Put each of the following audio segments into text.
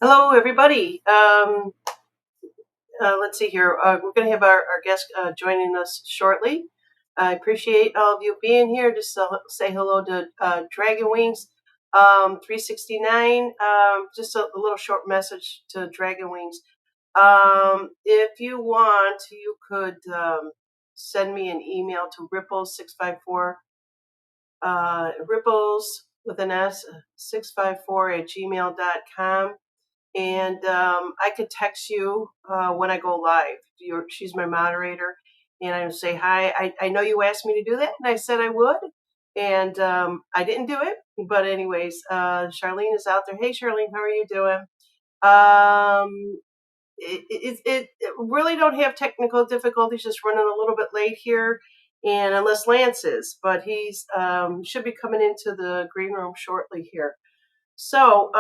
Hello, everybody. Let's see here. We're going to have our guest joining us shortly. I appreciate all of you being here. Just say hello to Dragon Wings 369. Just a little short message to Dragon Wings. If you want, you could send me an email to ripples654, ripples with an S, 654 at gmail.com. And I could text you when I go live. She's my moderator, and I would say hi. I know you asked me to do that, and I said I would, and I didn't do it. But anyways, Charlene is out there. Hey, Charlene, how are you doing? Um, it really don't have technical difficulties. Just running a little bit late here, and unless Lance is, but he's should be coming into the green room shortly here. So,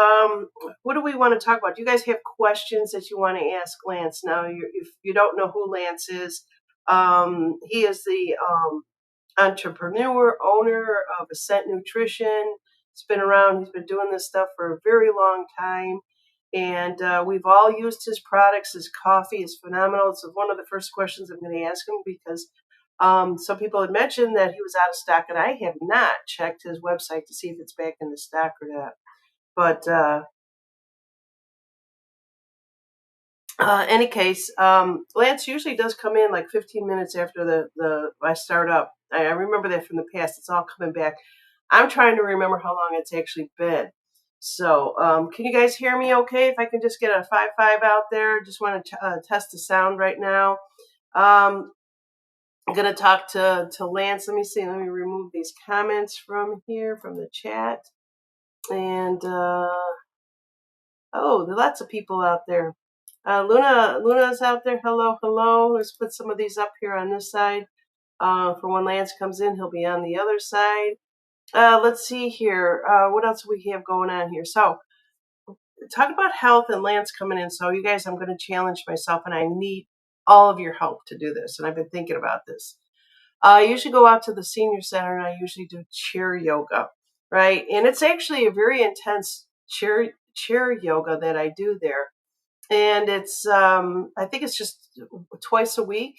what do we want to talk about? Do you guys have questions that you want to ask Lance? Now, if you don't know who Lance is, he is the entrepreneur, owner of Ascent Nutrition. He's been around, he's been doing this stuff for a very long time. And we've all used his products. His coffee is phenomenal. It's one of the first questions I'm going to ask him because some people had mentioned that he was out of stock, and I have not checked his website to see if it's back in the stock or not. But any case, Lance usually does come in like 15 minutes after the I start up. I remember that from the past. It's all coming back. I'm trying to remember how long it's actually been. So, can you guys hear me okay? If I can just get a 5-5 out there. Just want to test the sound right now. I'm going to talk to Lance. Let me see. Let me remove these comments from here, from the chat. And, oh, there are lots of people out there. Luna's out there. Hello, hello. Let's put some of these up here on this side. For when Lance comes in, he'll be on the other side. Let's see here. What else do we have going on here? So, talk about health and Lance coming in. So, you guys, I'm going to challenge myself, and I need all of your help to do this. And I've been thinking about this. I usually go out to the senior center, and I usually do chair yoga, right? And it's actually a very intense chair yoga that I do there, and it's I think it's just twice a week,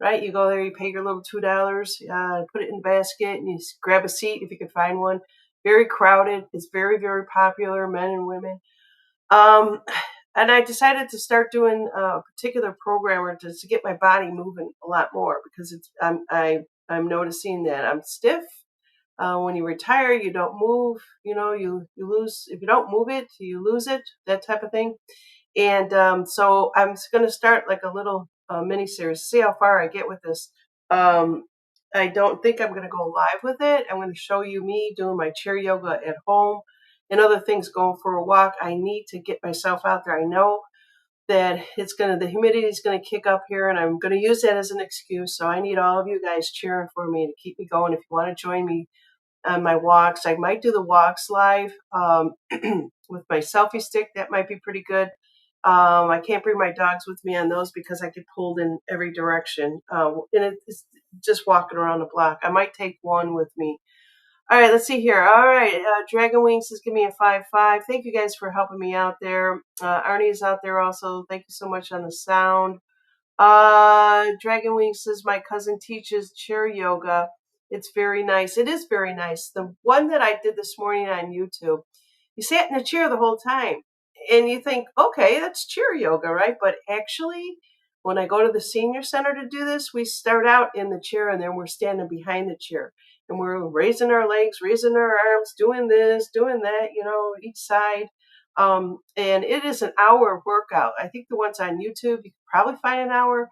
right? You go there, you pay your little $2, put it in the basket, and you grab a seat if you can find one. Very crowded. It's very, very popular, men and women. Um, and I decided to start doing a particular program to get my body moving a lot more because I'm noticing that I'm stiff. When you retire, you don't move. You know, you lose. If you don't move it, you lose it. That type of thing. And so I'm going to start like a little mini series, see how far I get with this. Um, I don't think I'm going to go live with it. I'm going to show you me doing my chair yoga at home and other things, going for a walk. I need to get myself out there. I know that the humidity is going to kick up here, and I'm going to use that as an excuse. So I need all of you guys cheering for me to keep me going. If you want to join me on my walks, I might do the walks live with my selfie stick. That might be pretty good. I can't bring my dogs with me on those because I get pulled in every direction. And it's just walking around the block. I might take one with me. All right, let's see here. All right, Dragon Wings is giving me a 5-5. Thank you guys for helping me out there. Arnie is out there also. Thank you so much on the sound. Dragon Wings says my cousin teaches chair yoga. It's very nice. It is very nice. The one that I did this morning on YouTube, you sat in a chair the whole time. And you think, okay, that's chair yoga, right? But actually, when I go to the senior center to do this, we start out in the chair and then we're standing behind the chair. And we're raising our legs, raising our arms, doing this, doing that, each side. And it is an hour workout. I think the ones on YouTube, you can probably find an hour.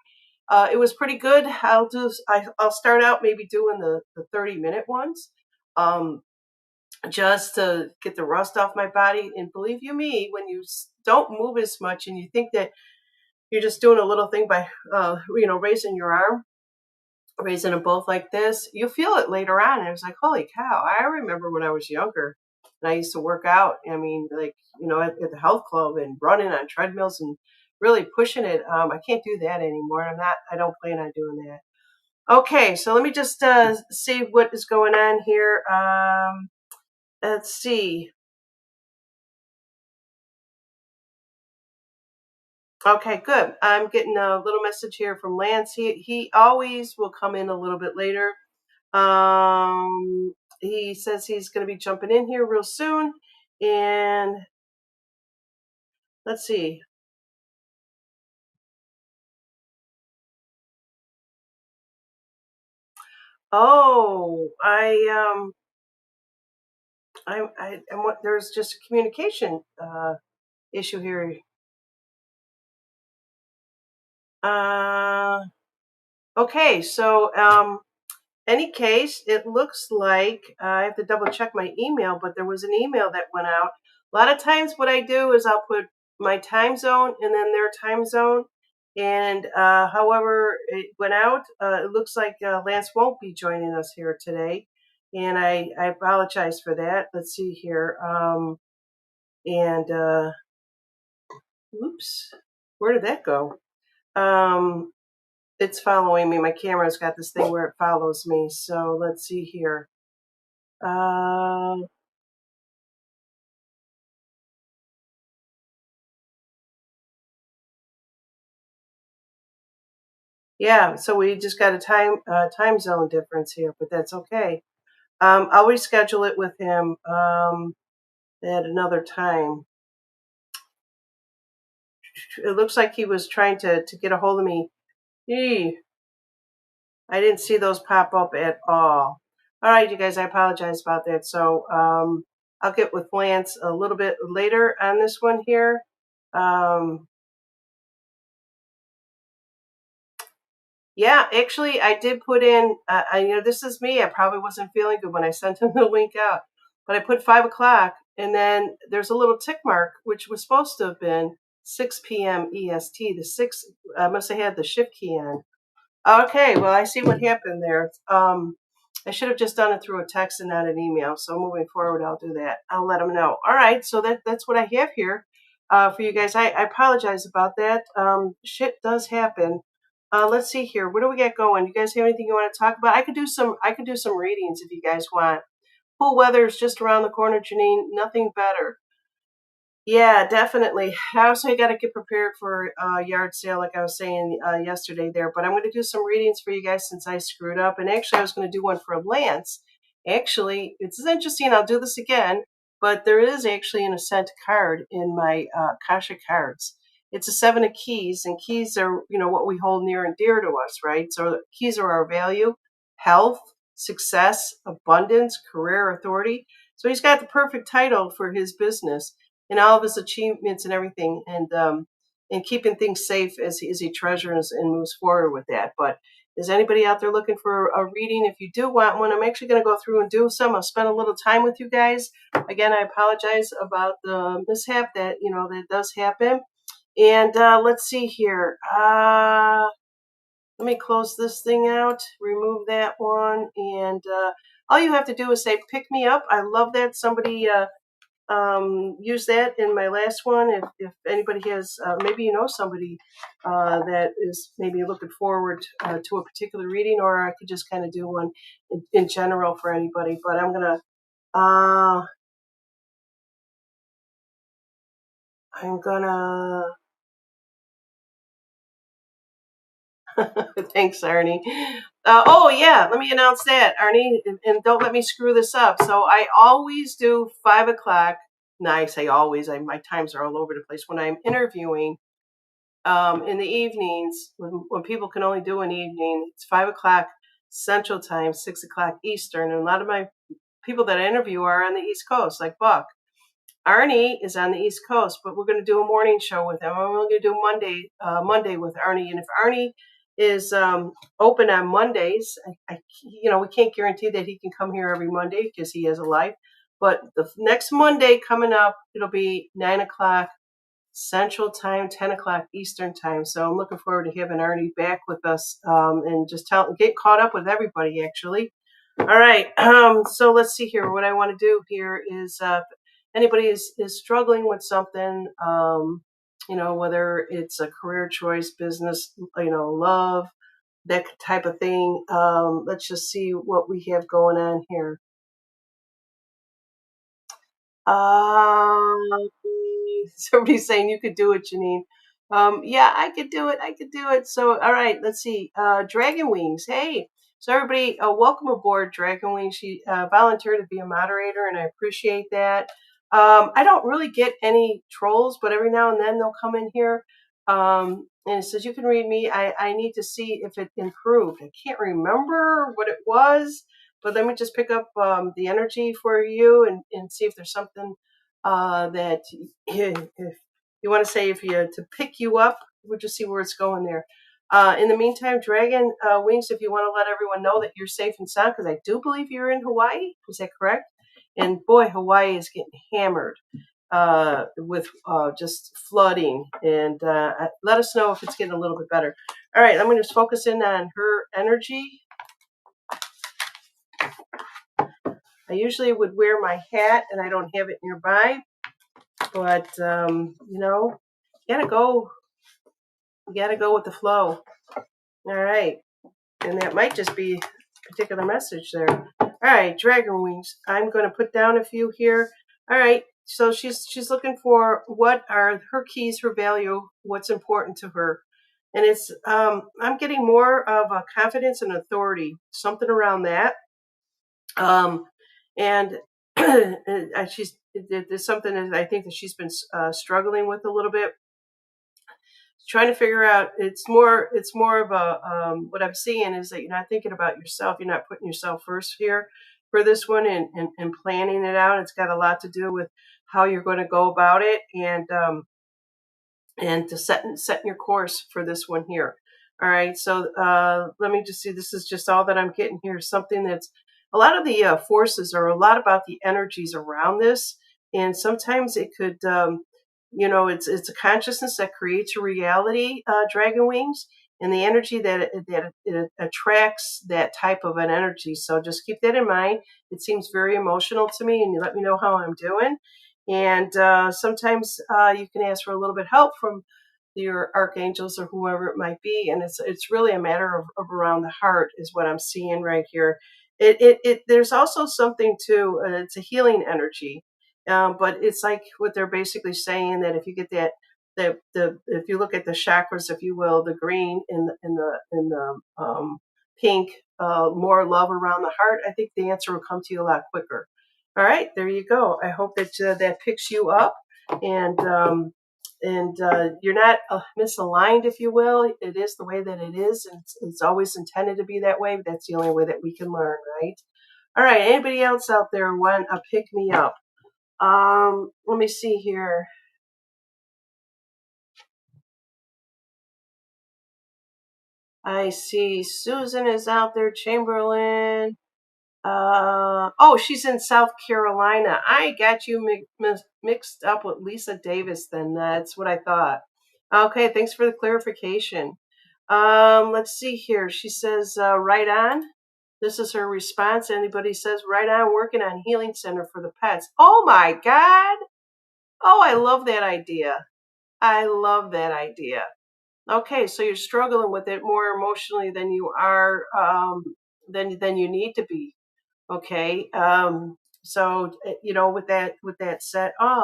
It was pretty good. I'll start out maybe doing the 30-minute ones. Just to get the rust off my body. And believe you me, when you don't move as much and you think that you're just doing a little thing by, raising your arm, raising them both like this, you feel it later on. And I was like, holy cow, I remember when I was younger and I used to work out. I mean, like, at the health club and running on treadmills and really pushing it. I can't do that anymore. I don't plan on doing that. Okay, so let me just see what is going on here. Let's see. Okay, good. I'm getting a little message here from Lance. He always will come in a little bit later. He says he's going to be jumping in here real soon. And let's see. Oh, there's just a communication issue here. Uh, okay, so any case, it looks like I have to double check my email, but there was an email that went out. A lot of times, what I do is I'll put my time zone and then their time zone. And however it went out, it looks like Lance won't be joining us here today. And I apologize for that. Let's see here. And Oops, where did that go? Um, it's following me. My camera's got this thing where it follows me. So let's see here. Uh, yeah, so we just got a time zone difference here, but that's okay. I'll reschedule it with him at another time. It looks like he was trying to get a hold of me. Eee, I didn't see those pop up at all. All right, you guys, I apologize about that. So I'll get with Lance a little bit later on this one here. Um, Yeah, actually, I did put in. This is me. I probably wasn't feeling good when I sent him the link out, but I put 5 o'clock, and then there's a little tick mark, which was supposed to have been 6 p.m. EST. The six must have had the shift key on. Okay, well, I see what happened there. I should have just done it through a text and not an email. So moving forward, I'll do that. I'll let them know. All right, so that's what I have here for you guys. I apologize about that. Shit does happen. Let's see here. What do we got going? You guys have anything you want to talk about? I could do some. I could do some readings if you guys want. Cool weather is just around the corner, Janine. Nothing better. Yeah, definitely. I also got to get prepared for yard sale, like I was saying yesterday there. But I'm going to do some readings for you guys since I screwed up. And actually, I was going to do one for Lance. Actually, it's interesting. I'll do this again. But there is actually an Ascent card in my Kasha cards. It's a 7 of keys, and keys are, what we hold near and dear to us, right? So keys are our value, health, success, abundance, career, authority. So he's got the perfect title for his business and all of his achievements and everything, and keeping things safe as he treasures and moves forward with that. But is anybody out there looking for a reading? If you do want one, I'm actually going to go through and do some. I'll spend a little time with you guys. Again, I apologize about the mishap that does happen. And let's see here. Let me close this thing out, remove that one, and all you have to do is say "pick me up." I love that. Somebody use that in my last one. If anybody has, maybe somebody that is maybe looking forward to a particular reading, or I could just kind of do one in general for anybody. But uh, I'm gonna, thanks, Arnie. Oh yeah, let me announce that, Arnie, and don't let me screw this up. So I always do 5 o'clock. No, I say always. My times are all over the place when I'm interviewing. In the evenings, when people can only do an evening, it's 5 o'clock Central Time, 6 o'clock Eastern. And a lot of my people that I interview are on the East Coast, like Buck. Arnie is on the East Coast, but we're going to do a morning show with him. I'm going to do Monday with Arnie. And if Arnie is open on Mondays, we can't guarantee that he can come here every Monday because he has a life. But the next Monday coming up, it'll be 9 o'clock Central Time, 10 o'clock Eastern Time. So I'm looking forward to having Arnie back with us and just get caught up with everybody, actually. All right. So let's see here. What I want to do here is anybody is struggling with something, whether it's a career choice, business, love, that type of thing. Let's just see what we have going on here. Um, Somebody's saying you could do it, Janine. Yeah, I could do it. I could do it. So, all right, let's see. Dragon Wings. Hey, so everybody, welcome aboard, Dragon Wings. She volunteered to be a moderator, and I appreciate that. I don't really get any trolls, but every now and then they'll come in here. And it says, you can read me. I need to see if it improved. I can't remember what it was, but let me just pick up the energy for you and see if there's something that if you want to say if you to pick you up, we'll just see where it's going there. In the meantime, Dragon Wings, if you want to let everyone know that you're safe and sound, because I do believe you're in Hawaii. Is that correct? And boy, Hawaii is getting hammered with just flooding. And let us know if it's getting a little bit better. All right, I'm going to just focus in on her energy. I usually would wear my hat, and I don't have it nearby. But you know, you gotta go. You gotta go with the flow. All right, and that might just be a particular message there. All right, Dragon Wings. I'm going to put down a few here. All right, so she's looking for what are her keys, her value, what's important to her, and it's I'm getting more of a confidence and authority, something around that, and she's there's something that I think that she's been struggling with a little bit, trying to figure out. It's more of a what I'm seeing is that you're not thinking about yourself, you're not putting yourself first here for this one, and planning it out. It's got a lot to do with how you're going to go about it, and to setting your course for this one here. All right, so let me just see. This is just all that I'm getting here. Something that's a lot of the forces are a lot about the energies around this, and sometimes it could, it's a consciousness that creates a reality, Dragon Wings, and the energy that it attracts that type of an energy. So just keep that in mind. It seems very emotional to me, and you let me know how I'm doing. And sometimes you can ask for a little bit help from your archangels or whoever it might be, and it's really a matter of around the heart is what I'm seeing right here. There's also something to it's a healing energy, but it's like what they're basically saying that if you get that the if you look at the chakras, if you will, the green in the pink, more love around the heart, I think the answer will come to you a lot quicker. All right, there you go. I hope that that picks you up, and you're not misaligned, if you will. It is the way that it is, and it's always intended to be that way. But that's the only way that we can learn, right? All right. Anybody else out there want a pick me up? Let me see here. I see Susan is out there. Chamberlain. Oh, she's in South Carolina. I got you mixed up with Lisa Davis. Then that's what I thought. Okay, thanks for the clarification. Let's see here. She says, right on. This is her response. Anybody says, right on, working on healing center for the pets. Oh my God. Oh, I love that idea. I love that idea. Okay, so you're struggling with it more emotionally than you are, than you need to be. Okay. So with that said, oh,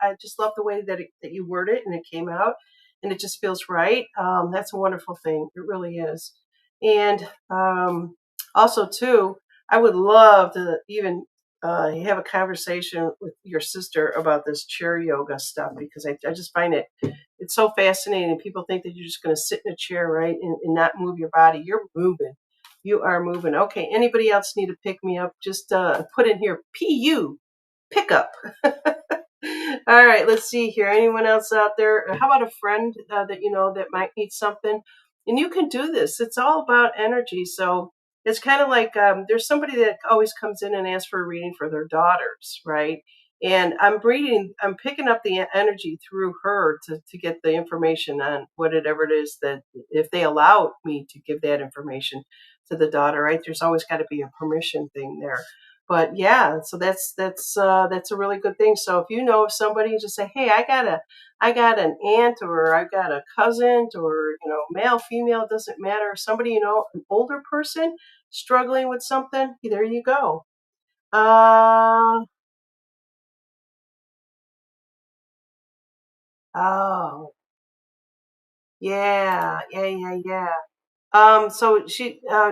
I just love the way that you word it and it came out, and it just feels right. That's a wonderful thing. It really is. And also too, I would love to even have a conversation with your sister about this chair yoga stuff, because I just find it's so fascinating. People think that you're just going to sit in a chair, right, and not move your body. You're moving. You are moving. Okay. Anybody else need to pick me up? Just put in here PU pickup. All right. Let's see here. Anyone else out there? How about a friend that you know that might need something? And you can do this. It's all about energy. So it's kind of like there's somebody that always comes in and asks for a reading for their daughters, right? And I'm picking up the energy through her to get the information on whatever it is that if they allow me to give that information to the daughter, right? There's always got to be a permission thing there. But yeah, so that's a really good thing. So if you know of somebody, just say, hey, I got an aunt, or I got a cousin, or male, female, doesn't matter. Somebody, an older person struggling with something. There you go. Uh, oh, Yeah, yeah, yeah, yeah. So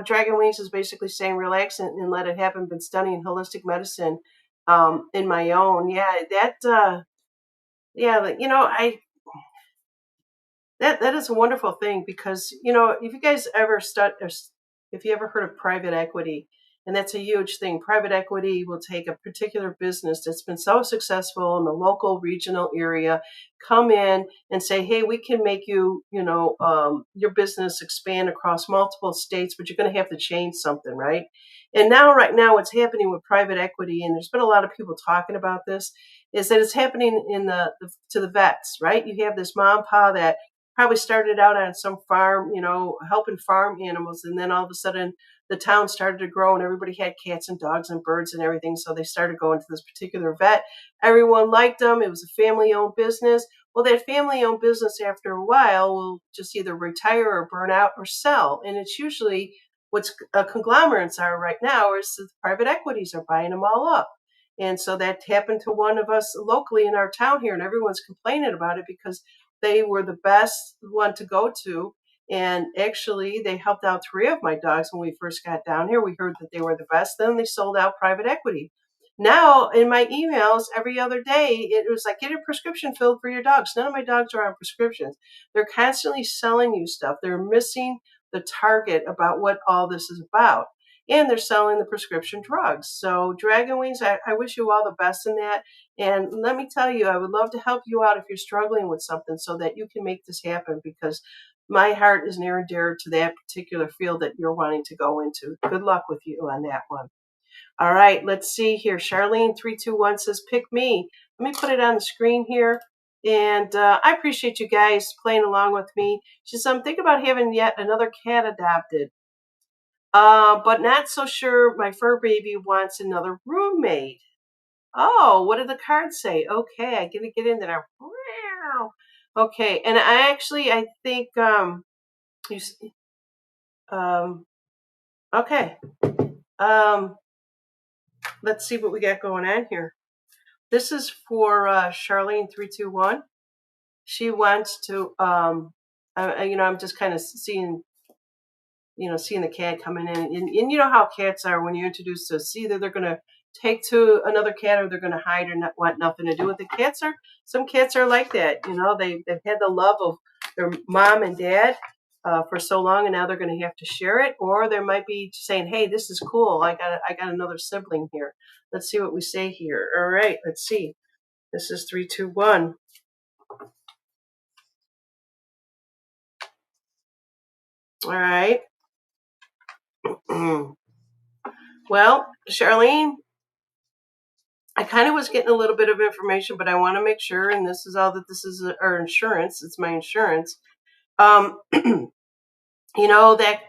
Dragon Wings is basically saying relax and let it happen. Been studying holistic medicine, in my own. Yeah, yeah, I that is a wonderful thing because if you guys ever if you ever heard of private equity, and that's a huge thing. Private equity will take a particular business that's been so successful in the local regional area, come in and say, hey, we can make your business expand across multiple states, but you're going to have to change something, right? And now, right now, what's happening with private equity, and there's been a lot of people talking about this, is that it's happening in to the vets, right? You have this mom and pa that probably started out on some farm, helping farm animals, and then all of a sudden the town started to grow and everybody had cats and dogs and birds and everything. So they started going to this particular vet. Everyone liked them. It was a family-owned business. Well, that family-owned business after a while will just either retire or burn out or sell. And it's usually what's conglomerates are right now is the private equities are buying them all up. And so that happened to one of us locally in our town here, and everyone's complaining about it because they were the best one to go to. And actually, they helped out three of my dogs when we first got down here. We heard that they were the best. Then they sold out private equity. Now, in my emails every other day, it was like, get a prescription filled for your dogs. None of my dogs are on prescriptions. They're constantly selling you stuff. They're missing the target about what all this is about. And they're selling the prescription drugs. So, Dragon Wings, I wish you all the best in that. And let me tell you, I would love to help you out if you're struggling with something so that you can make this happen because my heart is near and dear to that particular field that you're wanting to go into. Good luck with you on that one. All right, let's see here. Charlene321 says, pick me. Let me put it on the screen here. And I appreciate you guys playing along with me. She says, I'm thinking about having yet another cat adopted. But not so sure my fur baby wants another roommate. Oh, what did the card say? Okay, I gotta get in there. Okay, and I think you okay. Um let's see what we got going on here. This is for Charlene321. She wants to I'm just kind of seeing the cat coming in. And you know how cats are when you're introduced to us. Either they're going to take to another cat or they're going to hide or not want nothing to do with it. Some cats are like that. They've had the love of their mom and dad for so long, and now they're going to have to share it. Or they might be saying, hey, this is cool. I got another sibling here. Let's see what we say here. All right, let's see. This is 321. All right. Well, Charlene, I kind of was getting a little bit of information, but I want to make sure, and this is all that this is our insurance. It's my insurance. You know that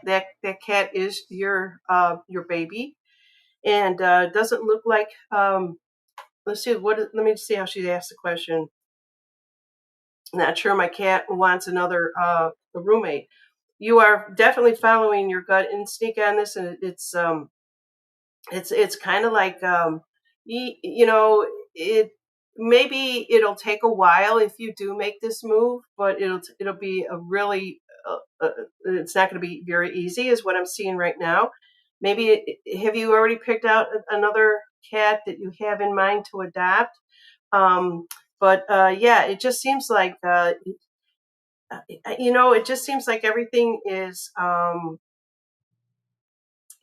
cat is your baby, and it doesn't look like. Let's see let me see how she asked the question. Not sure my cat wants another roommate. You are definitely following your gut instinct on this, and it's kind of like it maybe it'll take a while if you do make this move, but it'll be a really it's not going to be very easy is what I'm seeing right now. Maybe have you already picked out another cat that you have in mind to adopt? But yeah, it just seems like it just seems like everything is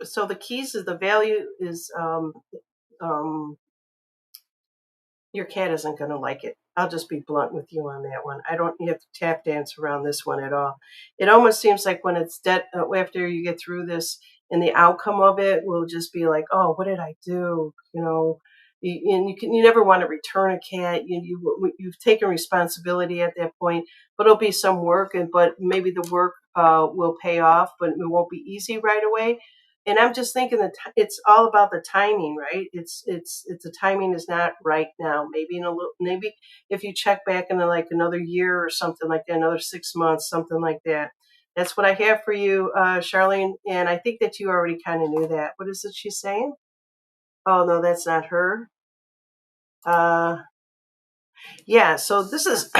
so the keys is the value is um, your cat isn't going to like it. I'll just be blunt with you on that one. I don't you have to tap dance around this one at all. It almost seems like when it's dead after you get through this, and the outcome of it will just be like, oh, what did I do? And you never want to return a cat. You've taken responsibility at that point, but it'll be some work, but maybe the work will pay off, but it won't be easy right away. And I'm just thinking that it's all about the timing, right? It's the timing is not right now. Maybe maybe if you check back in like another year or something like that, another 6 months, something like that. That's what I have for you, Charlene. And I think that you already kind of knew that. What is it she's saying? Oh no, that's not her. Uh, yeah. So this is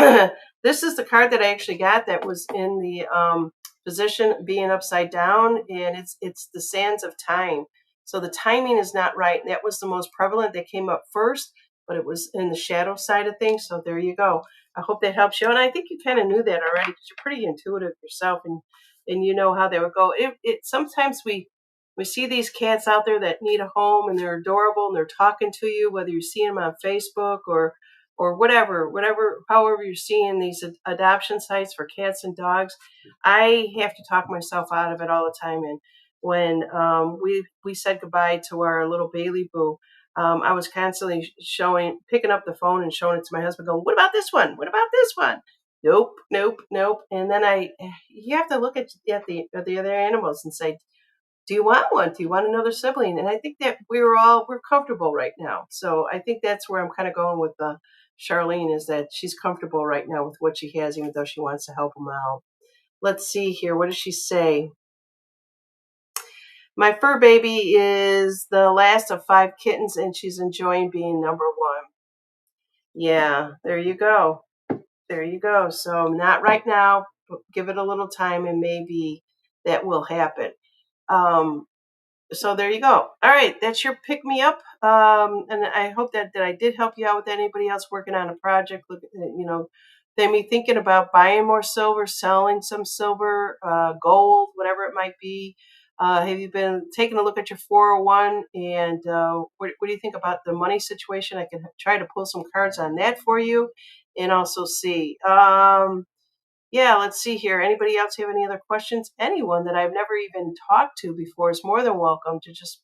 This is the card that I actually got that was in the position being upside down, and it's the sands of time. So the timing is not right. That was the most prevalent that came up first, but it was in the shadow side of things. So there you go. I hope that helps you. And I think you kind of knew that already because you're pretty intuitive yourself, and you know how they would go. It sometimes we see these cats out there that need a home and they're adorable and they're talking to you, whether you see them on Facebook or whatever, however you're seeing these adoption sites for cats and dogs. I have to talk myself out of it all the time. And when we said goodbye to our little Bailey Boo, I was constantly picking up the phone and showing it to my husband, going, "What about this one? What about this one?" Nope, nope, nope. And then you have to look at the other animals and say, do you want one? Do you want another sibling? And I think that we're comfortable right now. So I think that's where I'm kind of going with Charlene, is that she's comfortable right now with what she has, even though she wants to help them out. Let's see here. What does she say? My fur baby is the last of 5 kittens, and she's enjoying being number one. Yeah, there you go. There you go. So not right now, but give it a little time, and maybe that will happen. Um, so there you go. All right, that's your pick me up. And I hope that I did help you out with anybody else working on a project. Look, they may thinking about buying more silver, selling some silver, gold, whatever it might be. Have you been taking a look at your 401 and what do you think about the money situation? I can try to pull some cards on that for you and also see. Yeah, let's see here. Anybody else have any other questions? Anyone that I've never even talked to before is more than welcome to just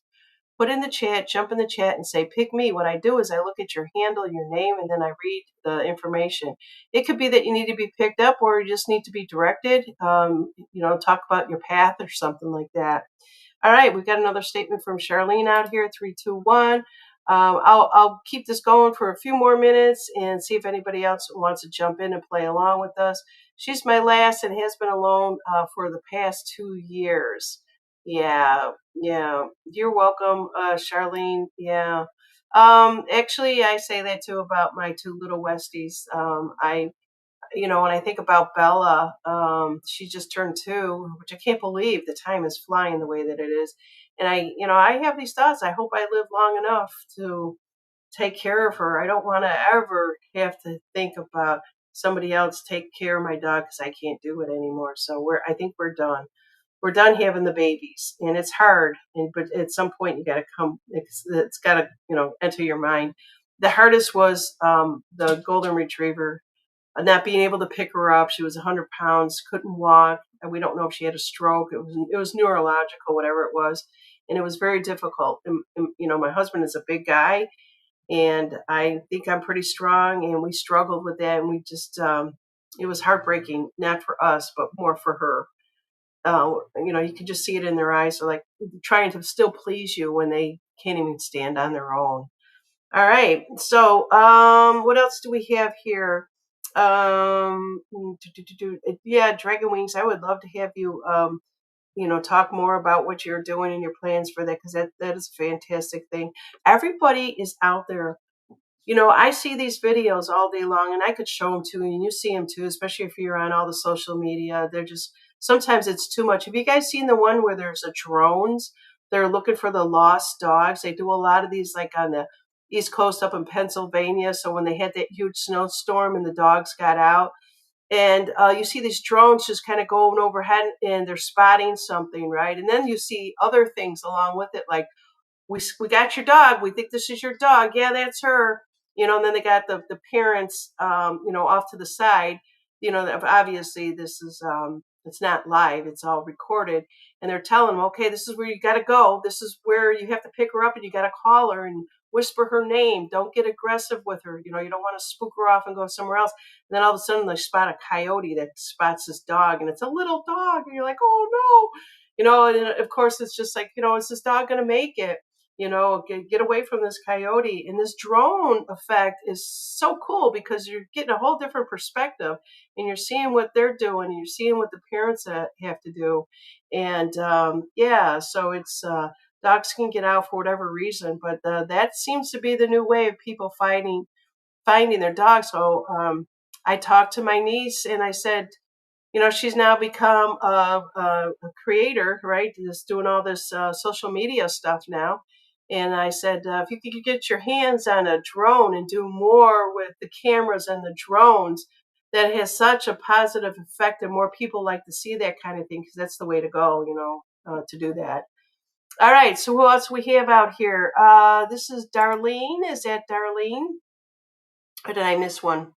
put in the chat, jump in the chat and say, pick me. What I do is I look at your handle, your name, and then I read the information. It could be that you need to be picked up or you just need to be directed, talk about your path or something like that. All right, we've got another statement from Charlene out here, 321. I'll keep this going for a few more minutes and see if anybody else wants to jump in and play along with us. She's my last and has been alone for the past 2 years. Yeah, yeah. You're welcome, Charlene. Yeah. Actually, I say that too about my two little Westies. When I think about Bella, she just turned 2, which I can't believe the time is flying the way that it is. And I have these thoughts. I hope I live long enough to take care of her. I don't want to ever have to think about somebody else take care of my dog because I can't do it anymore. So I think we're done. We're done having the babies, and it's hard. But at some point, you got to come. It's got to enter your mind. The hardest was the golden retriever not being able to pick her up. She was 100 pounds, couldn't walk, and we don't know if she had a stroke. It was neurological, whatever it was, and it was very difficult. And my husband is a big guy, and I think I'm pretty strong, and we struggled with that, and we just it was heartbreaking, not for us, but more for her. You can just see it in their eyes. They're like trying to still please you when they can't even stand on their own. All right. So, what else do we have here? Yeah, Dragon Wings. I would love to have you, talk more about what you're doing and your plans for that because that is a fantastic thing. Everybody is out there. I see these videos all day long, and I could show them to you, and you see them too, especially if you're on all the social media. They're just sometimes it's too much. Have you guys seen the one where there's a drones? They're looking for the lost dogs. They do a lot of these, like on the East Coast up in Pennsylvania. So when they had that huge snowstorm and the dogs got out, and you see these drones just kind of going overhead, and they're spotting something, right? And then you see other things along with it, like we got your dog. We think this is your dog. Yeah, that's her. And then they got the parents, off to the side. Obviously this is it's not live. It's all recorded, and they're telling them, okay, this is where you got to go. This is where you have to pick her up, and you got to call her and whisper her name. Don't get aggressive with her. You don't want to spook her off and go somewhere else. And then all of a sudden they spot a coyote that spots this dog, and it's a little dog, and you're like, oh no. And of course it's just like, is this dog going to make it? Get away from this coyote. And this drone effect is so cool because you're getting a whole different perspective and you're seeing what they're doing and you're seeing what the parents have to do. And so it's dogs can get out for whatever reason, but that seems to be the new way of people finding their dogs. So I talked to my niece and I said, she's now become a creator, right? Just doing all this social media stuff now. And I said, if you could get your hands on a drone and do more with the cameras and the drones, that has such a positive effect, and more people like to see that kind of thing because that's the way to go, to do that. All right, so who else we have out here? This is Darlene. Is that Darlene? Or did I miss one?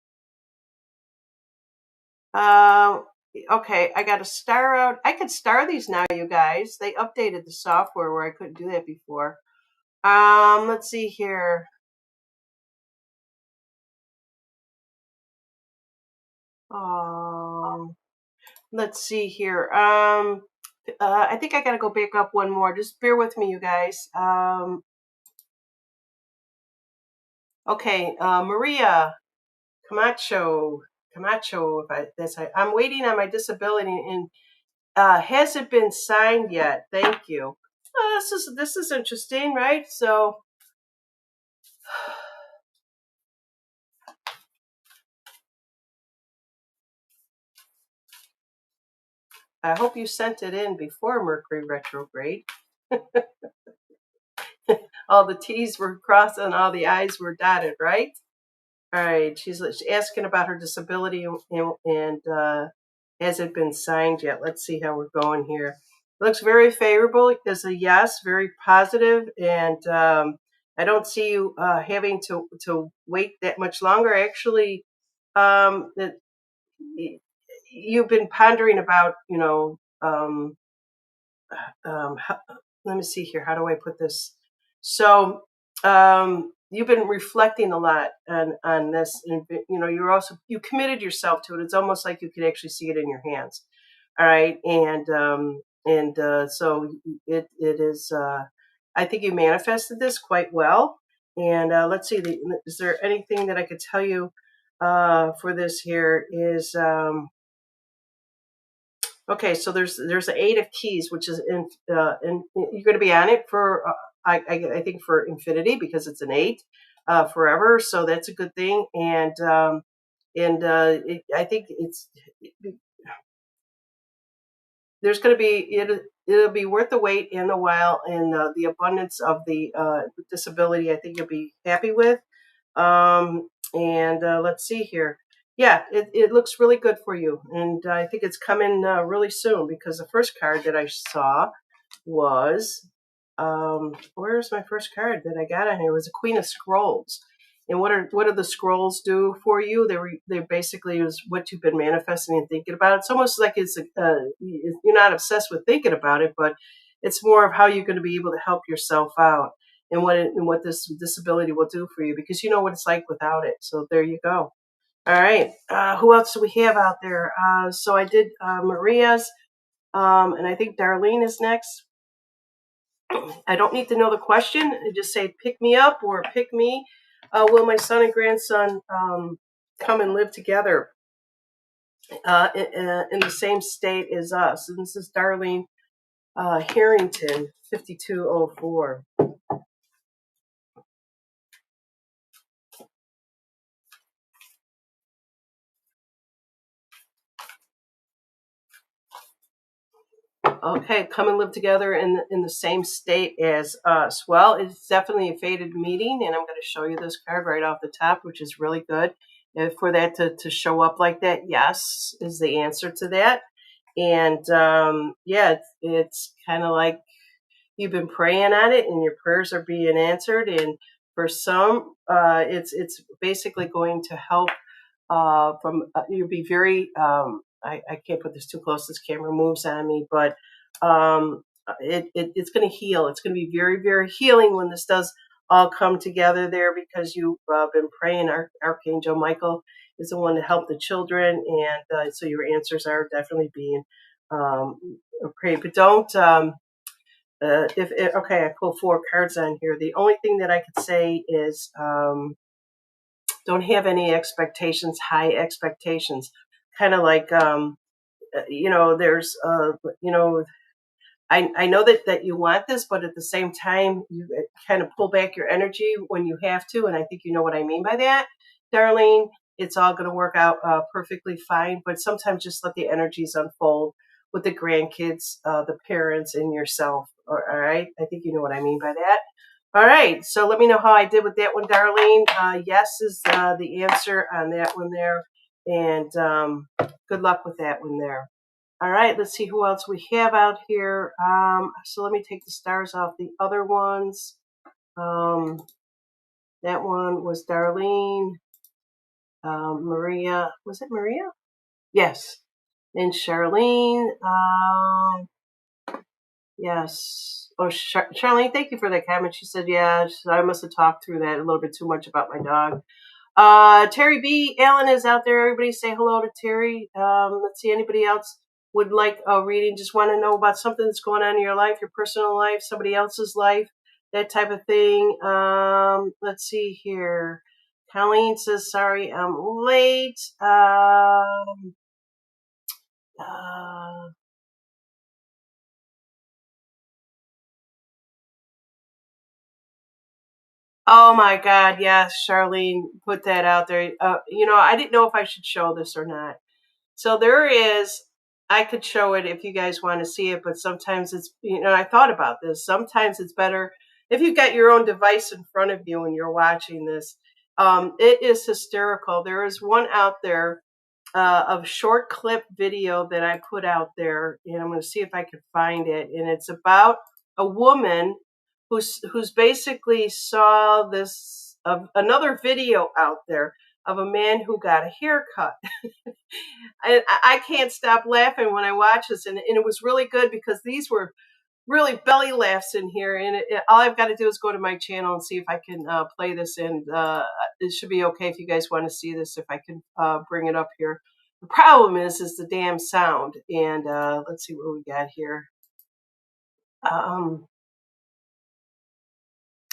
Um, okay, I got to star out. I could star these now, you guys. They updated the software where I couldn't do that before. Let's see here. Um, let's see here. I think I got to go back up one more. Just bear with me, you guys. Okay, Maria Camacho. I'm waiting on my disability, and has it been signed yet? Thank you. This is interesting, right? So I hope you sent it in before Mercury retrograde. All the T's were crossed and all the I's were dotted, right? All right. She's asking about her disability and hasn't been signed yet. Let's see how we're going here. It looks very favorable. There's a yes, very positive, and I don't see you having to wait that much longer. Actually, that you've been pondering about, let me see here. How do I put this? So you've been reflecting a lot on this, and you committed yourself to it. It's almost like you could actually see it in your hands. All right, and so it is. I think you manifested this quite well. And let's see. Is there anything that I could tell you for this here? Is Okay, so there's an 8 of keys, which is in you're going to be on it for I think for infinity because it's an 8 forever. So that's a good thing, and I think there's going to be it'll be worth the wait and the while, and the abundance of the disability. I think you'll be happy with. And let's see here. Yeah, it looks really good for you. And I think it's coming really soon because the first card that I saw was, where's my first card that I got on here? It was a Queen of Scrolls. And what do the scrolls do for you? They basically is what you've been manifesting and thinking about. It's almost like you're not obsessed with thinking about it, but it's more of how you're going to be able to help yourself out and what this disability will do for you because you know what it's like without it. So there you go. All right. Who else do we have out there? So I did Maria's, and I think Darlene is next. I don't need to know the question. I just say pick me up or pick me. Will my son and grandson come and live together in the same state as us? And this is Darlene Harrington, 5204. Okay, come and live together in the same state as us. Well, it's definitely a fated meeting, and I'm going to show you this card right off the top, which is really good. And for that to show up like that, yes, is the answer to that. And yeah, it's kind of like you've been praying on it, and your prayers are being answered. And for some, it's basically going to help. You'll be very. I can't put this too close. This camera moves on me, but it's going to heal. It's going to be very, very healing when this does all come together there because you've been praying. Archangel Michael is the one to help the children, and so your answers are definitely being um, prayed. But don't. Okay, I pulled 4 cards on here. The only thing that I could say is don't have any expectations, high expectations. Kind of like there's I know that you want this, but at the same time, you kind of pull back your energy when you have to. And I think you know what I mean by that, Darlene. it's all going to work out perfectly fine. But sometimes just let the energies unfold with the grandkids, the parents, and yourself. All right. I think you know what I mean by that. All right. So let me know how I did with that one, Darlene. Yes is the answer on that one there. And good luck with that one there. All right. Let's see who else we have out here. So let me take the stars off the other ones. That one was Darlene. Maria. Was it Maria? Yes. And Charlene. Yes. Oh, Charlene, thank you for that comment. She said, yeah, I must have talked through that a little bit too much about my dog. Terry B. Allen is out there. Everybody say hello to Terry. Let's see, anybody else would like a reading, just want to know about something that's going on in your life, your personal life, somebody else's life, that type of thing. Let's see here. Colleen says, sorry, I'm late. Oh my God, yes, Charlene put that out there. I didn't know if I should show this or not. So there is, I could show it if you guys want to see it, but sometimes it's, I thought about this. Sometimes it's better if you've got your own device in front of you and you're watching this. It is hysterical. There is one out there of short clip video that I put out there, and I'm going to see if I can find it. And it's about a woman who's basically saw this another video out there of a man who got a haircut. I can't stop laughing when I watch this, and it was really good because these were really belly laughs in here, and all I've got to do is go to my channel and see if I can play this, and it should be okay if you guys want to see this, if I can bring it up here. The problem is the damn sound, and let's see what we got here.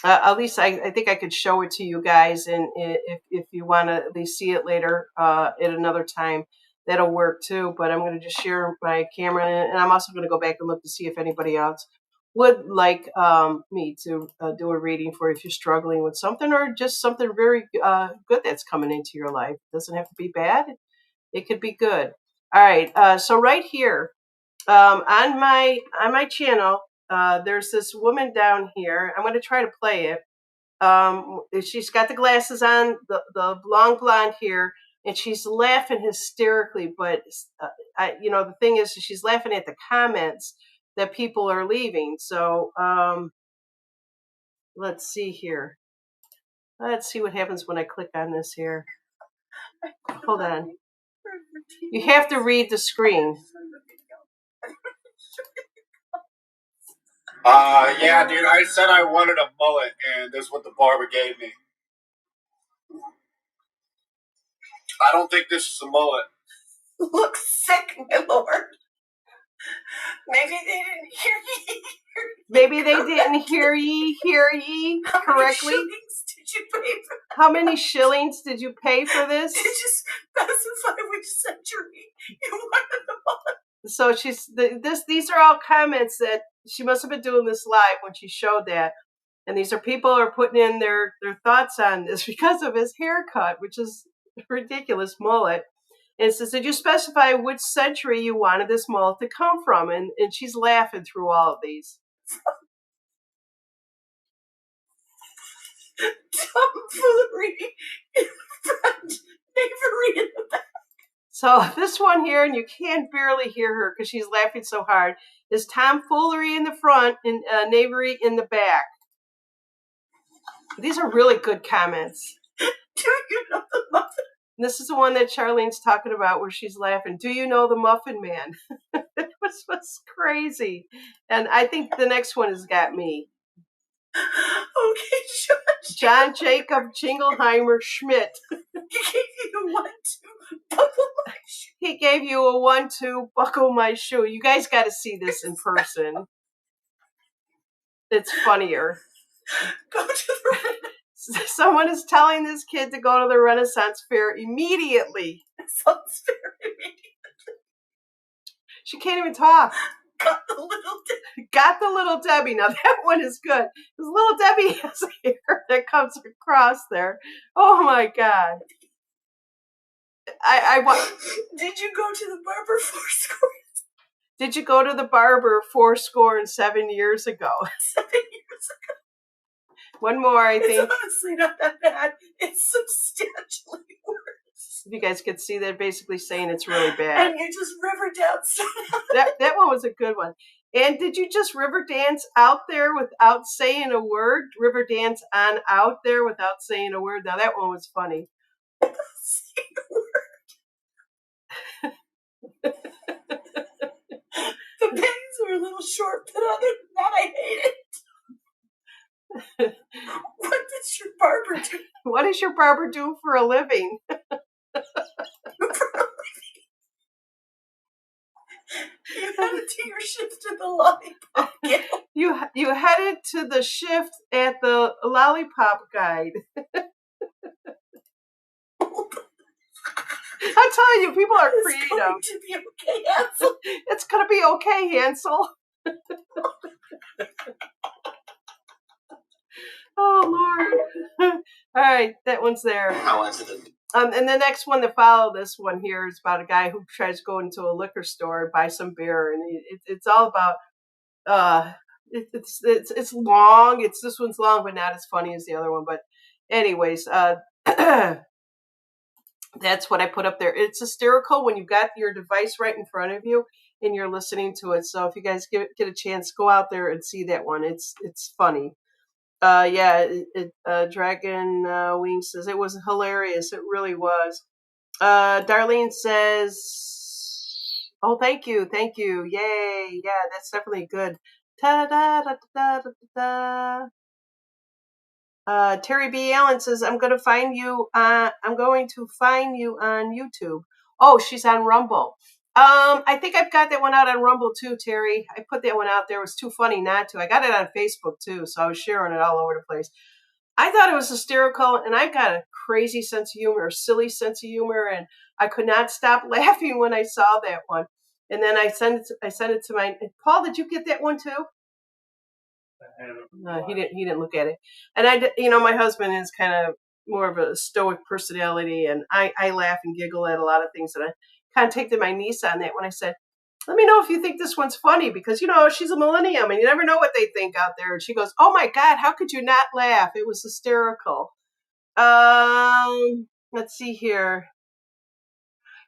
At least I think I could show it to you guys, and if you want to at least see it later at another time, that'll work too. But I'm going to just share my camera, and I'm also going to go back and look to see if anybody else would like me to do a reading for if you're struggling with something or just something very good that's coming into your life. It doesn't have to be bad. It could be good. All right. So right here on my channel, there's this woman down here. I'm going to try to play it. She's got the glasses on, the long blonde hair, and she's laughing hysterically. But the thing is, she's laughing at the comments that people are leaving. So let's see here. Let's see what happens when I click on this here. Hold on. You have to read the screen. Yeah, dude, I said I wanted a mullet, and this is what the barber gave me. I don't think this is a mullet. Looks sick, my lord. Maybe they didn't hear ye. Maybe they didn't hear ye correctly. How many shillings did you pay for this? Did you specify which century you wanted them on? So these are all comments that she must have been doing this live when she showed that. And these are people who are putting in their thoughts on this because of his haircut, which is a ridiculous mullet. And it says, did you specify which century you wanted this mullet to come from? And she's laughing through all of these. Tomfoolery in front, knavery in the back. So this one here, and you can't barely hear her because she's laughing so hard, is tomfoolery in the front and knavery in the back. These are really good comments. Do you know the muffin? This is the one that Charlene's talking about where she's laughing. Do you know the Muffin Man? It was crazy. And I think the next one has got me. Okay, John Jacob Jingleheimer Schmidt. He gave you a 1-2 buckle my shoe. You guys got to see this in person. It's funnier. Go to the Someone is telling this kid to go to the Renaissance Fair immediately. Renaissance Fair immediately. She can't even talk. Got the little Debbie. Now that one is good. Because little Debbie has hair that comes across there. Oh my God. Did you go to the barber 4 score? Did you go to the barber 407 years ago? 7 years ago. One more, I think. It's honestly not that bad. It's substantially worse. If you guys could see, they're basically saying it's really bad. And you just river danced. that one was a good one. And did you just river dance out there without saying a word? River dance on out there without saying a word? Now that one was funny. Without saying a word. The bangs were a little short, but other than that, I hate it. What does your barber do? What does your barber do for a living? You headed to your shift at the Lollipop Guide. You headed to the shift at the Lollipop Guide. I'm telling you, people are creative. It's going to be okay, Hansel. It's going to be okay, Hansel. Oh, Lord. All right, that one's there. And the next one to follow this one here is about a guy who tries to go into a liquor store and buy some beer, and it's all about it's long. This one's long, but not as funny as the other one. But anyways, that's what I put up there. It's hysterical when you've got your device right in front of you and you're listening to it. So if you guys get a chance, go out there and see that one. It's funny. Dragon Wing says it was hilarious. It really was. Darlene says, "Oh, thank you, yay, yeah, that's definitely good." Ta da da da da da. Terry B. Allen says, I'm going to find you on YouTube. Oh, she's on Rumble. I think I've got that one out on Rumble too, Terry. I put that one out there. It was too funny not to. I got it on Facebook too, so I was sharing it all over the place. I thought it was hysterical, and I've got a crazy sense of humor, a silly sense of humor, and I could not stop laughing when I saw that one. And then I sent it to my Paul. Did you get that one too? He didn't look at it. And my husband is kind of more of a stoic personality, and I laugh and giggle at a lot of things. And I contacted my niece on that when I said, let me know if you think this one's funny, because she's a millennium and you never know what they think out there. And she goes, oh my God, how could you not laugh? It was hysterical. Let's see here.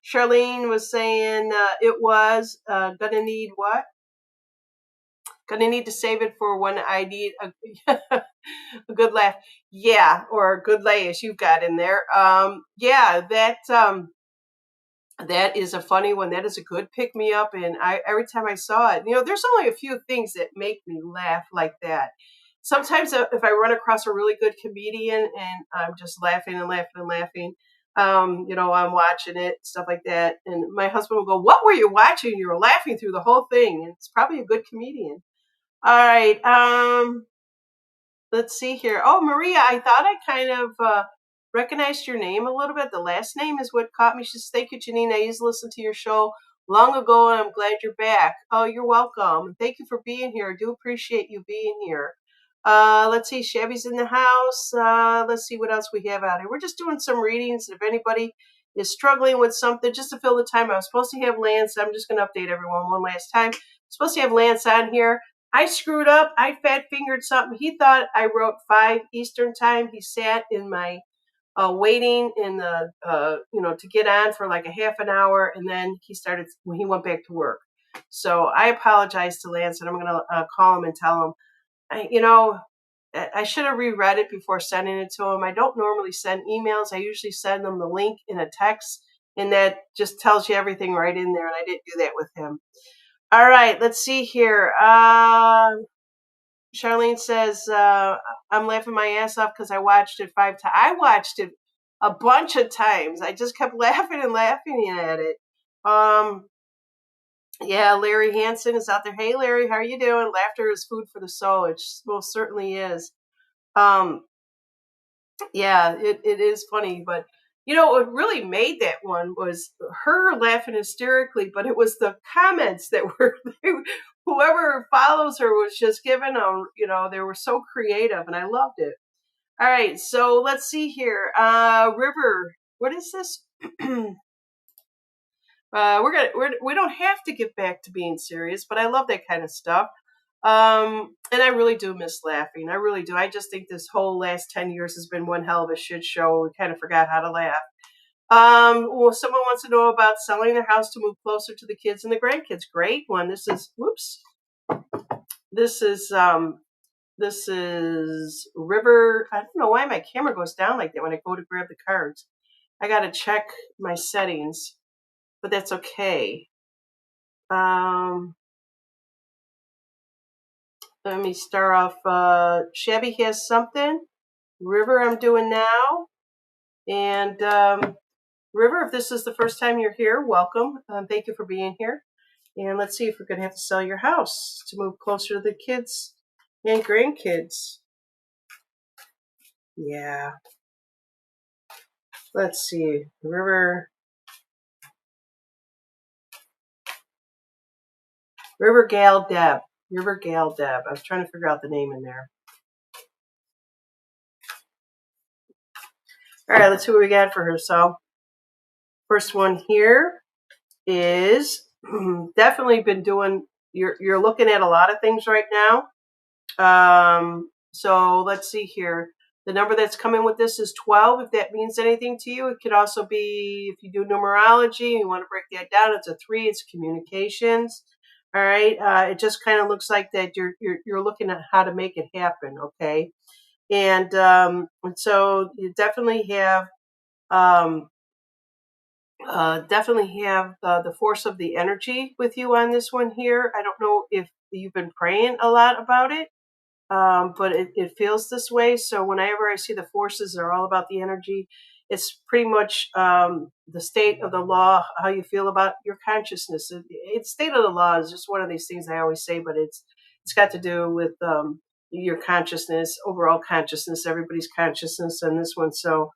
Charlene was saying it was gonna need what? Gonna need to save it for when I need a good laugh. Yeah, or a good lay, as you've got in there. That is a funny one. That is a good pick me up. And every time I saw it, there's only a few things that make me laugh like that. Sometimes if I run across a really good comedian and I'm just laughing and laughing and laughing, I'm watching it, stuff like that. And my husband will go, what were you watching? You were laughing through the whole thing. And it's probably a good comedian. All right. Let's see here. Oh, Maria, I thought I kind of recognized your name a little bit. The last name is what caught me. She says, thank you, Janine. I used to listen to your show long ago, and I'm glad you're back. Oh, you're welcome. Thank you for being here. I do appreciate you being here. Let's see. Shabby's in the house. Let's see what else we have out here. We're just doing some readings. If anybody is struggling with something, just to fill the time. I was supposed to have Lance. I'm just going to update everyone one last time. I'm supposed to have Lance on here. I screwed up. I fat fingered something. He thought I wrote 5 Eastern time. He sat in my waiting in the to get on for like a half an hour, and then he went back to work. So I apologize to Lance, and I'm going to call him and tell him, I should have reread it before sending it to him. I don't normally send emails. I usually send them the link in a text, and that just tells you everything right in there, and I didn't do that with him. All right, let's see here. Charlene says, I'm laughing my ass off because I watched it 5 times. I watched it a bunch of times. I just kept laughing and laughing at it. Larry Hansen is out there. Hey, Larry, how are you doing? Laughter is food for the soul. It most certainly is. It is funny, but what really made that one was her laughing hysterically, but it was the comments that were, whoever follows her was just giving them, they were so creative, and I loved it. All right, so let's see here. River, what is this? We don't have to get back to being serious, but I love that kind of stuff. And I really do miss laughing. I really do. I just think this whole last 10 years has been one hell of a shit show. We kind of forgot how to laugh. Well, someone wants to know about selling their house to move closer to the kids and the grandkids. Great one. This is this is River. I don't know why my camera goes down like that when I go to grab the cards. I got to check my settings, but that's okay. Um, Let me start off. Shabby has something. River, I'm doing now. And River, if this is the first time you're here, welcome. Thank you for being here. And let's see if we're going to have to sell your house to move closer to the kids and grandkids. Yeah. Let's see. River Gal Deb. River Gal Deb. I was trying to figure out the name in there. All right, let's see what we got for her. So, first one here is definitely been doing. You're looking at a lot of things right now. So let's see here. The number that's coming with this is 12. If that means anything to you, it could also be, if you do numerology and you want to break that down, it's a 3. It's communications. All right. It just kind of looks like that you're looking at how to make it happen. Okay. And so you definitely have the force of the energy with you on this one here. I don't know if you've been praying a lot about it, but it feels this way. So whenever I see the forces are all about the energy, it's pretty much the state of the law, how you feel about your consciousness. It's state of the law is just one of these things I always say, but it's got to do with your consciousness, overall consciousness, everybody's consciousness on this one. So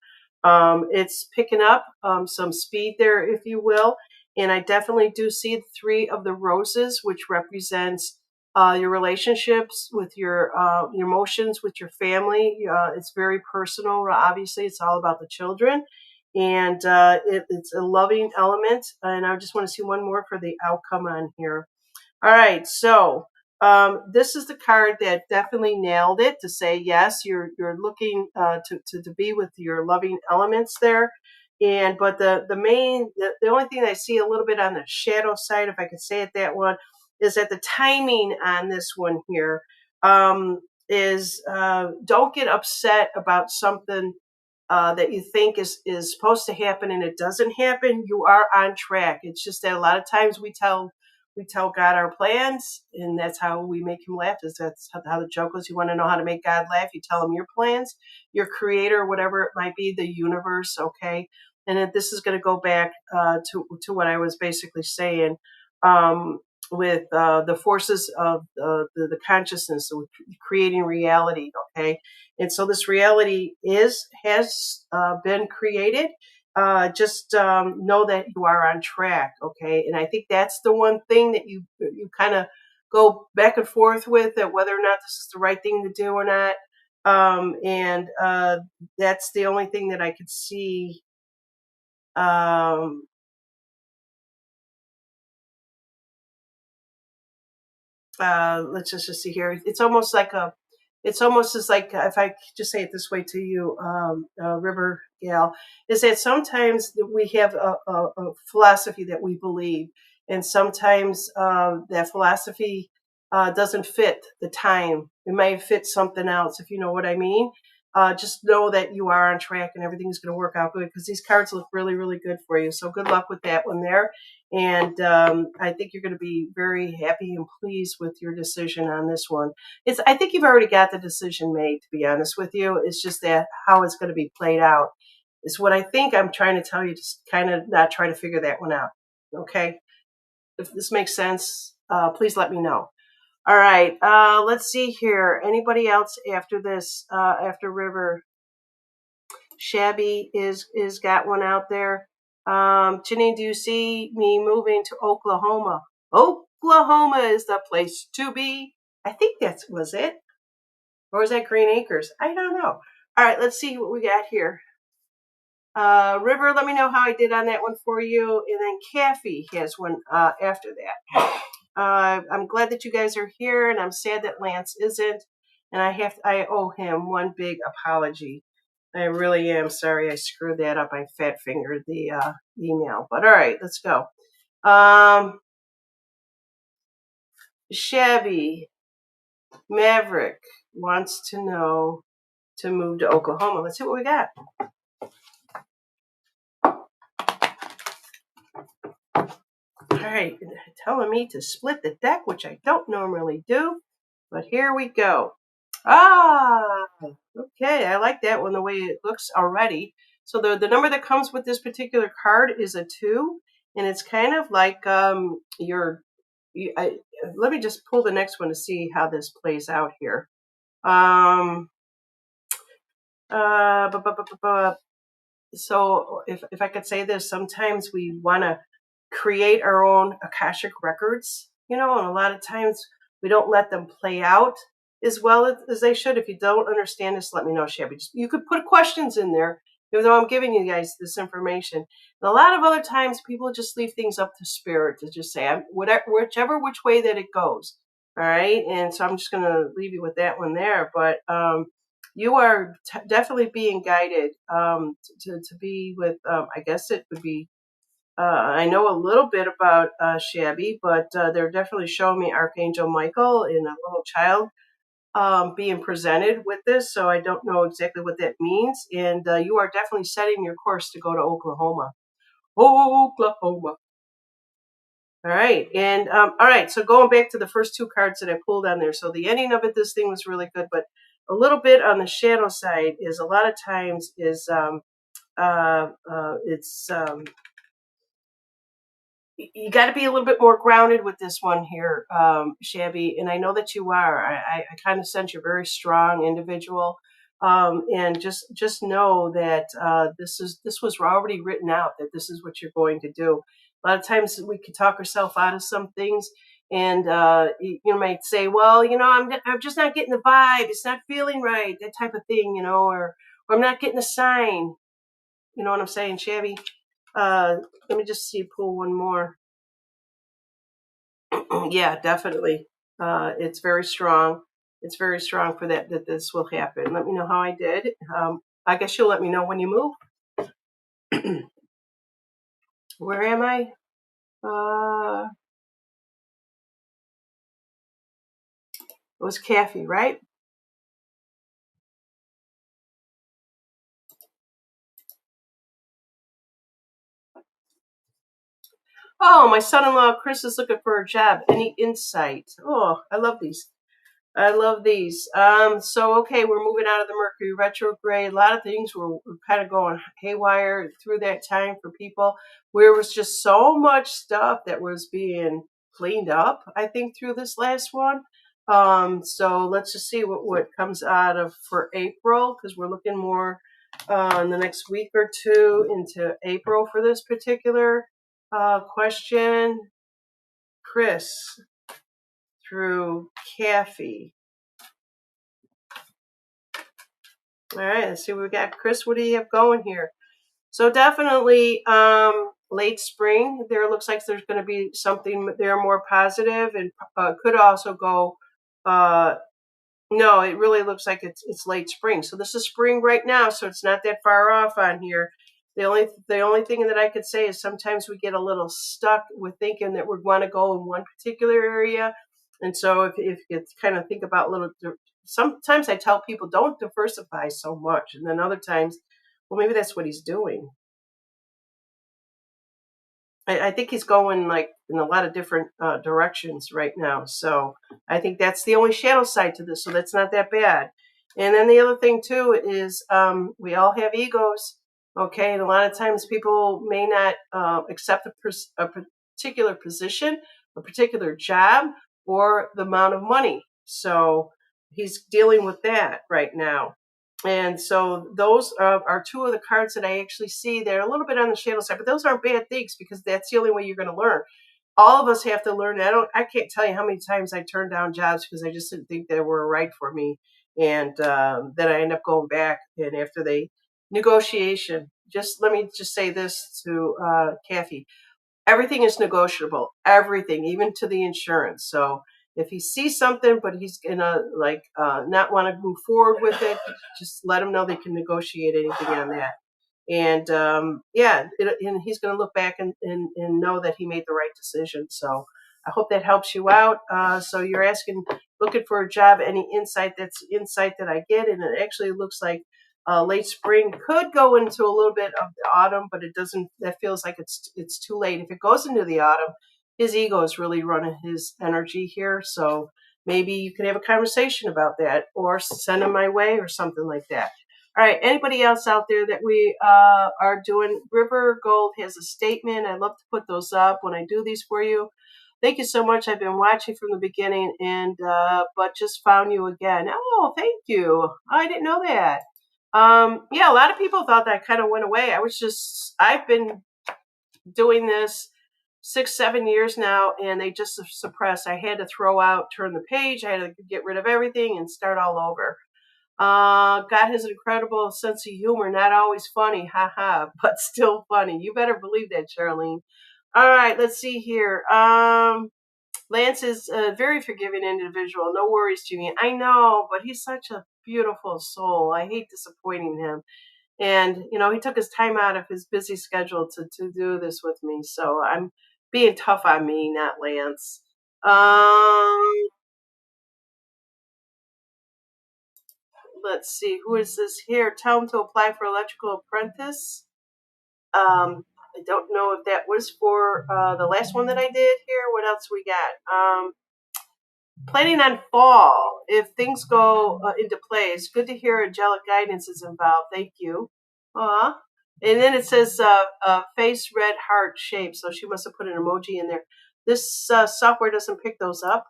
it's picking up some speed there, if you will. And I definitely do see 3 of the roses, which represents your relationships with your emotions with your family. It's very personal. Obviously, it's all about the children, and it's a loving element. And I just want to see one more for the outcome on here. All right, so this is the card that definitely nailed it to say yes. You're looking to be with your loving elements there, and but the only thing that I see a little bit on the shadow side, if I could say it that one, is that the timing on this one here is don't get upset about something that you think is supposed to happen and it doesn't happen. You are on track. It's just that a lot of times we tell God our plans, and that's how we make him laugh. That's how the joke goes. You want to know how to make God laugh? You tell him your plans, your creator, whatever it might be, the universe. Okay, and this is going to go back to what I was basically saying. With the forces of the consciousness, so creating reality. Okay, and so this reality has been created. Just know that you are on track. Okay, and I think that's the one thing that you kind of go back and forth with, that whether or not this is the right thing to do or not. And that's the only thing that I could see. Um, let's just see here. It's almost as like, if I just say it this way to you, River Gal, is that sometimes we have a philosophy that we believe, and sometimes that philosophy doesn't fit the time. It may fit something else, if you know what I mean. Just know that you are on track and everything's going to work out good, because these cards look really, really good for you. So good luck with that one there. And I think you're going to be very happy and pleased with your decision on this one. I think you've already got the decision made, to be honest with you. It's just that how it's going to be played out is what I think I'm trying to tell you. Just kind of not try to figure that one out. Okay. If this makes sense, please let me know. All right. Let's see here. Anybody else after this, after River? Shabby is got one out there. Janine, do you see me moving to Oklahoma? Oklahoma is the place to be. I think that was it. Or was that Green Acres? I don't know. All right, let's see what we got here. River, let me know how I did on that one for you. And then Kathy has one after that. I'm glad that you guys are here, and I'm sad that Lance isn't. And I owe him one big apology. I really am sorry I screwed that up. I fat fingered the email. But all right, let's go. Shabby Maverick wants to know to move to Oklahoma. Let's see what we got. All right, telling me to split the deck, which I don't normally do, but here we go. Okay, I like that one, the way it looks already. So the number that comes with this particular card is a 2, and it's kind of like let me just pull the next one to see how this plays out here. So if I could say this, sometimes we want to create our own Akashic records, and a lot of times we don't let them play out as well as they should. If you don't understand this, let me know, Shabby. You could put questions in there, even though I'm giving you guys this information. And a lot of other times people just leave things up to spirit to just say, which way that it goes. All right. And so I'm just going to leave you with that one there. But you are definitely being guided to be with, I guess it would be, I know a little bit about Shabby, but they're definitely showing me Archangel Michael and a little child being presented with this, so I don't know exactly what that means. And you are definitely setting your course to go to Oklahoma. Oklahoma. All right, and all right, so going back to the first 2 cards that I pulled on there. So the ending of it, this thing was really good, but a little bit on the shadow side is a lot of times is it's you got to be a little bit more grounded with this one here, Shabby. And I know that you are. I kind of sense you're a very strong individual, and just know that this was already written out, that this is what you're going to do. A lot of times we can talk ourselves out of some things, and you might say, well, I'm just not getting the vibe. It's not feeling right. That type of thing, or I'm not getting a sign. You know what I'm saying, Shabby? Let me just see, pull one more. Yeah, definitely. It's very strong. It's very strong for that this will happen. Let me know how I did. I guess you'll let me know when you move. Where am I? It was Kathy, right? Oh, my son-in-law Chris is looking for a job. Any insight? Oh, I love these. I love these. So okay, we're moving out of the Mercury retrograde. A lot of things were kind of going haywire through that time for people. Where was just so much stuff that was being cleaned up, I think, through this last one. So let's just see what comes out of for April, because we're looking more in the next week or 2 into April for this particular question. Chris through Kathy. All right, let's see what we got. Chris, what do you have going here? So definitely late spring. There looks like there's going to be something there more positive, and could also go. No, it really looks like it's late spring. So this is spring right now, so it's not that far off on here. The only thing that I could say is sometimes we get a little stuck with thinking that we want to go in one particular area, and so if you kind of think about little. Sometimes I tell people don't diversify so much, and then other times, well, maybe that's what he's doing. I think he's going like in a lot of different directions right now. So I think that's the only shadow side to this. So that's not that bad. And then the other thing too is we all have egos. Okay, and a lot of times people may not accept a particular position, a particular job, or the amount of money. So he's dealing with that right now. And so those are 2 of the cards that I actually see. They're a little bit on the shadow side, but those aren't bad things because that's the only way you're going to learn. All of us have to learn. I can't tell you how many times I turned down jobs because I just didn't think they were right for me. And then I end up going back. And after negotiation, just let me just say this to Kathy. Everything is negotiable. Everything, even to the insurance. So if he sees something, but he's gonna not want to move forward with it, just let him know they can negotiate anything on that. And and he's going to look back and know that he made the right decision. So I hope that helps you out. So you're looking for a job, any insight, that's insight that I get, and it actually looks like late spring could go into a little bit of the autumn, but it doesn't. That feels like it's too late. If it goes into the autumn, his ego is really running his energy here. So maybe you can have a conversation about that, or send him my way, or something like that. All right, anybody else out there that we are doing? River Gold has a statement. I love to put those up when I do these for you. Thank you so much. I've been watching from the beginning, and but just found you again. Oh, thank you. I didn't know that. Yeah, a lot of people thought that kind of went away. I've been doing this 6-7 years now, and they just suppressed. I had to turn the page. I had to get rid of everything and start all over. God has an incredible sense of humor, not always funny, haha, but still funny. You better believe that, Charlene. All right, let's see here. Lance is a very forgiving individual. No worries, Jimmy. I know, but he's such a beautiful soul. I hate disappointing him. And, he took his time out of his busy schedule to do this with me. So I'm being tough on me, not Lance. Let's see, who is this here? Tell him to apply for electrical apprentice. I don't know if that was for the last one that I did here. What else we got? Planning on fall. If things go into place, good to hear angelic guidance is involved. Thank you. Aw. And then it says face red heart shape. So she must have put an emoji in there. This software doesn't pick those up.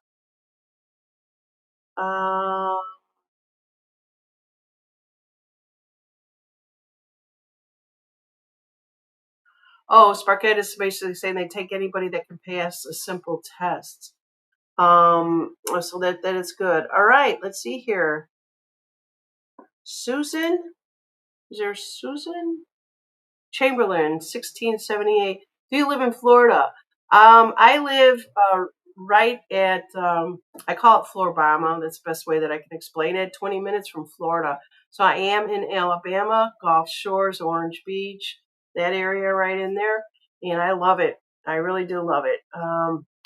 Oh, Sparkette is basically saying they take anybody that can pass a simple test. So that is good. All right, let's see here. Susan, is there Susan Chamberlain, 1678? Do you live in Florida? I live right at I call it Floribama. That's the best way that I can explain it. 20 minutes from Florida. So I am in Alabama, Gulf Shores, Orange Beach, that area right in there, and I love it. I really do love it.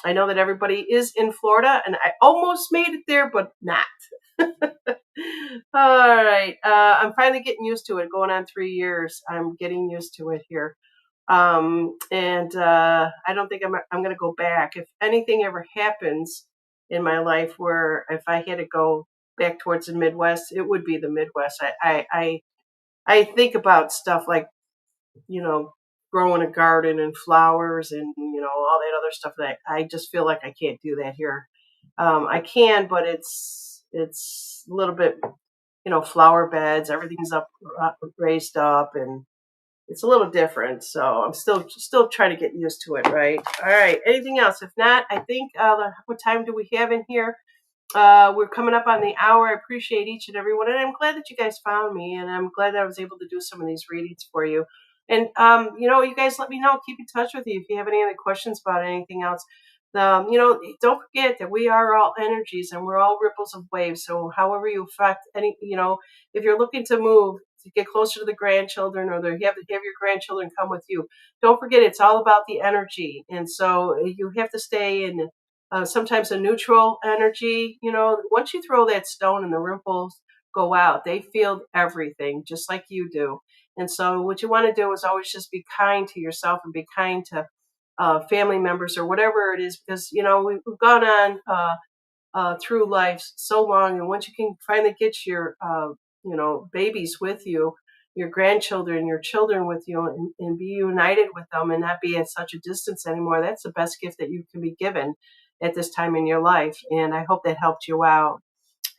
I know that everybody is in Florida, and I almost made it there, but not. All right. I'm finally getting used to it. Going on 3 years, I'm getting used to it here. And I don't think I'm going to go back. If anything ever happens in my life where if I had to go back towards the Midwest, it would be the Midwest. I think about stuff like, you know, growing a garden and flowers and, all that other stuff that I just feel like I can't do that here. I can, but it's a little bit, flower beds, everything's raised up, and it's a little different. So I'm still trying to get used to it, right? All right. Anything else? If not, I think what time do we have in here? We're coming up on the hour. I appreciate each and every one, and I'm glad that you guys found me, and I'm glad that I was able to do some of these readings for you. And you guys let me know. Keep in touch with you if you have any other questions about anything else. Don't forget that we are all energies and we're all ripples of waves. So however you affect if you're looking to move to get closer to the grandchildren, or you have to have your grandchildren come with you, don't forget it's all about the energy. And so you have to stay in sometimes a neutral energy. Once you throw that stone and the ripples go out, they feel everything just like you do. And so what you want to do is always just be kind to yourself and be kind to family members or whatever it is, because we've gone on through life so long, and once you can finally get your babies with you, your grandchildren, your children with you, and be united with them and not be at such a distance anymore, that's the best gift that you can be given at this time in your life. And I hope that helped you out.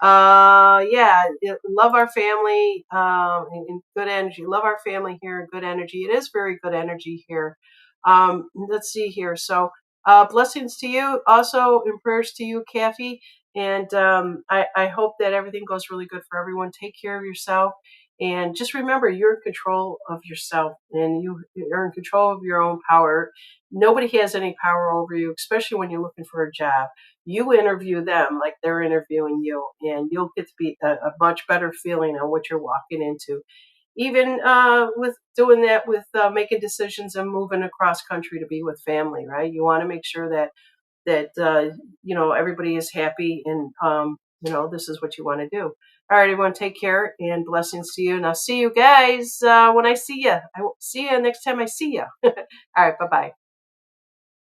Love our family and good energy. Love our family here, good energy. It is very good energy here. Let's see here. So blessings to you, also, and prayers to you, Kathy. And I hope that everything goes really good for everyone. Take care of yourself. And just remember, you're in control of yourself, and you're in control of your own power. Nobody has any power over you, especially when you're looking for a job. You interview them like they're interviewing you, and you'll get to be a much better feeling on what you're walking into. Even with doing that, with making decisions and moving across country to be with family, right? You want to make sure that everybody is happy, and this is what you want to do. All right, everyone, take care and blessings to you. And I'll see you guys when I see you. I will see you next time I see you. All right, bye bye.